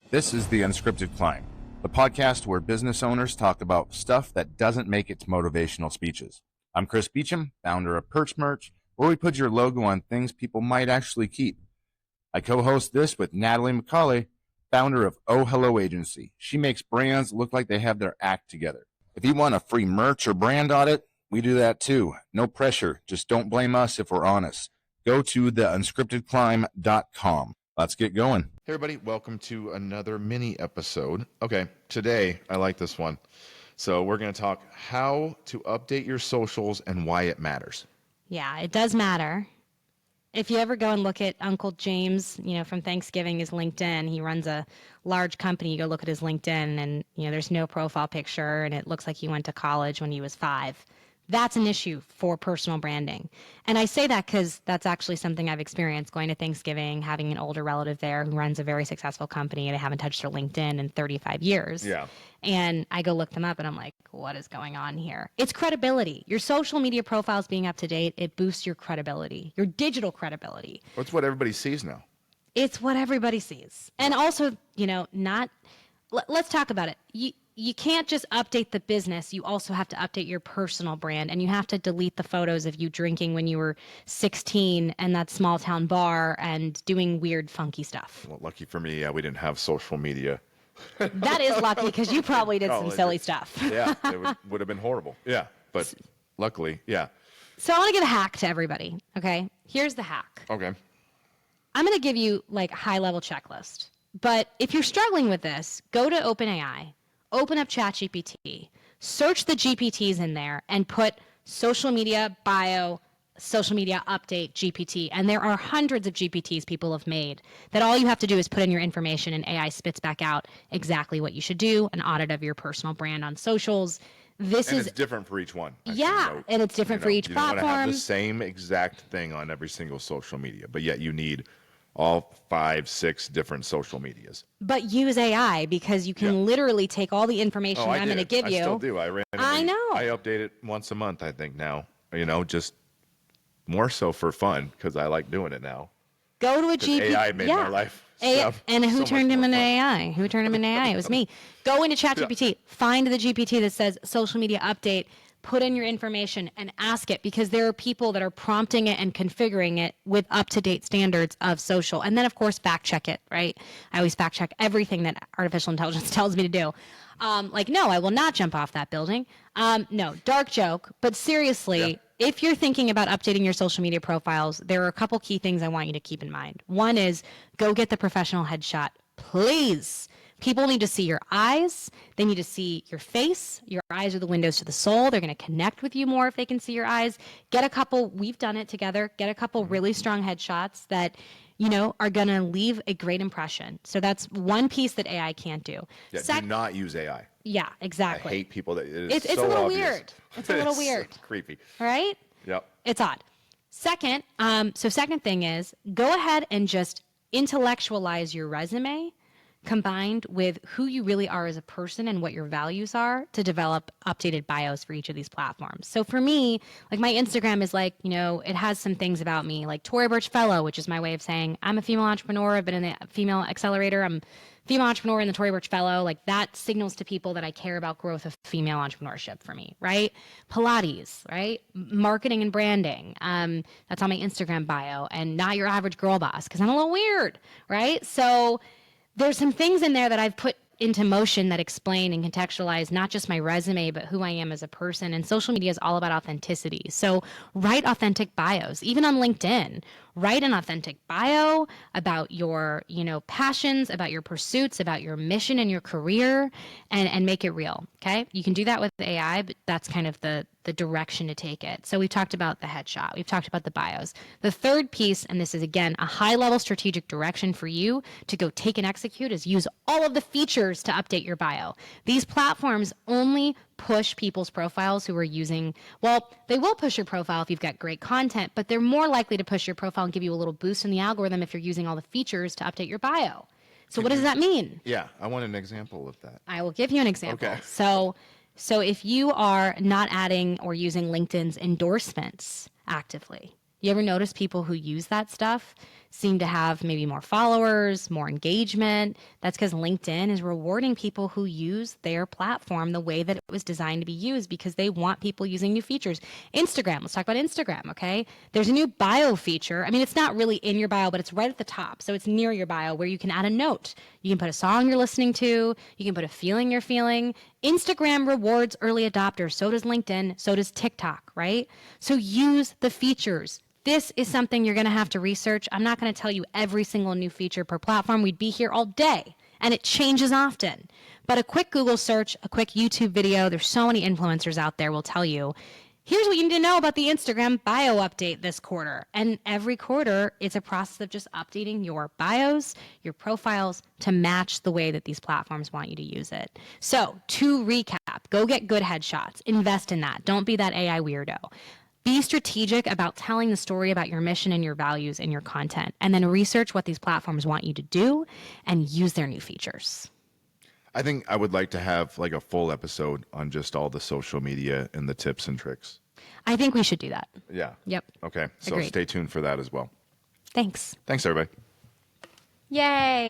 This is The Unscripted Climb, the podcast where business owners talk about stuff that doesn't make it to motivational speeches. I'm Chris Beecham, founder of Perch Merch, where we put your logo on things people might actually keep. I co-host this with Natalie McCauley, founder of Oh Hello Agency. She makes brands look like they have their act together. If you want a free merch or brand audit, we do that too. No pressure. Just don't blame us if we're honest. Go to theunscriptedclimb.com. Let's get going. Hey everybody, welcome to another mini episode. Okay, today I like this one. So we're going to talk how to update your socials and why it matters. Yeah, it does matter. If you ever go and look at Uncle James, from Thanksgiving, his LinkedIn, he runs a large company. You go look at his LinkedIn and, there's no profile picture and it looks like he went to college when he was 5. That's an issue for personal branding. And I say that because that's actually something I've experienced going to Thanksgiving, having an older relative there who runs a very successful company and I haven't touched their LinkedIn in 35 years. Yeah. And I go look them up and I'm like, what is going on here? It's credibility. Your social media profiles being up to date, it boosts your credibility, your digital credibility. It's what everybody sees now. It's what everybody sees. And also, let's talk about it. You can't just update the business. You also have to update your personal brand, and you have to delete the photos of you drinking when you were 16 and that small town bar and doing weird, funky stuff. Well, lucky for me, we didn't have social media. That is lucky because you probably did some silly stuff. Yeah, it would have been horrible. Yeah, but luckily, yeah. So I want to give a hack to everybody, okay? Here's the hack. Okay. I'm going to give you like a high-level checklist. But if you're struggling with this, go to OpenAI, open up ChatGPT, search the GPTs in there, and put social media bio, social media update GPT. And there are hundreds of GPTs people have made that all you have to do is put in your information and AI spits back out exactly what you should do, an audit of your personal brand on socials. It's different for each one. Yeah, and it's different for each platform. You don't want to have the same exact thing on every single social media, but yet you need all 5, 6 different social medias. But use AI because you can literally take all the information I'm going to give you. I still do. I know. I update it once a month, I think now. Just more so for fun because I like doing it now. Go to a GPT. AI made my life. And who turned him into AI? Who turned him into AI? It was me. Go into ChatGPT. Find the GPT that says social media update. Put in your information and ask it because there are people that are prompting it and configuring it with up-to-date standards of social. And then, of course, fact check it, right? I always fact check everything that artificial intelligence tells me to do. No, I will not jump off that building. No, dark joke. But seriously, if you're thinking about updating your social media profiles, there are a couple key things I want you to keep in mind. One is go get the professional headshot, please. People need to see your eyes. They need to see your face. Your eyes are the windows to the soul. They're going to connect with you more if they can see your eyes. Get a couple, we've done it together, get a couple really strong headshots that, are going to leave a great impression. So that's one piece that AI can't do. Yeah, do not use AI. Yeah, exactly. I hate people that it's so a little obvious. Weird. It's a little weird. It's creepy. Right? Yep. It's odd. Second thing is go ahead and just intellectualize your resume combined with who you really are as a person and what your values are to develop updated bios for each of these platforms. So for me, like my Instagram is like, it has some things about me, like Tory Burch Fellow, which is my way of saying I'm a female entrepreneur. I've been in the female accelerator. I'm a female entrepreneur in the Tory Burch Fellow. Like that signals to people that I care about growth of female entrepreneurship for me, right? Pilates, right? Marketing and branding. That's on my Instagram bio, and not your average girl boss because I'm a little weird, right? So there's some things in there that I've put into motion that explain and contextualize not just my resume, but who I am as a person. And social media is all about authenticity. So write authentic bios, even on LinkedIn. Write an authentic bio about your, passions, about your pursuits, about your mission and your career, and make it real. Okay. You can do that with AI, but that's kind of the direction to take it. So we've talked about the headshot. We've talked about the bios. The third piece, and this is again, a high level strategic direction for you to go take and execute, is use all of the features to update your bio. These platforms only push people's profiles who are using, they will push your profile if you've got great content, but they're more likely to push your profile and give you a little boost in the algorithm if you're using all the features to update your bio. So what does that mean? Yeah, I want an example of that. I will give you an example. Okay. So if you are not adding or using LinkedIn's endorsements actively, you ever notice people who use that stuff seem to have maybe more followers, more engagement. That's because LinkedIn is rewarding people who use their platform the way that it was designed to be used because they want people using new features. Instagram, let's talk about Instagram, okay? There's a new bio feature. I mean, it's not really in your bio, but it's right at the top. So it's near your bio where you can add a note. You can put a song you're listening to. You can put a feeling you're feeling. Instagram rewards early adopters. So does LinkedIn. So does TikTok, right? So use the features. This is something you're going to have to research. I'm not going to tell you every single new feature per platform. We'd be here all day, and it changes often. But a quick Google search, a quick YouTube video, there's so many influencers out there will tell you, here's what you need to know about the Instagram bio update this quarter. And every quarter, it's a process of just updating your bios, your profiles to match the way that these platforms want you to use it. So to recap, go get good headshots. Invest in that. Don't be that AI weirdo. Be strategic about telling the story about your mission and your values in your content, and then research what these platforms want you to do and use their new features. I think I would like to have like a full episode on just all the social media and the tips and tricks. I think we should do that. Yeah. Yep. Okay. So Agreed. stay tuned for that as well. Thanks. Thanks, everybody. Yay.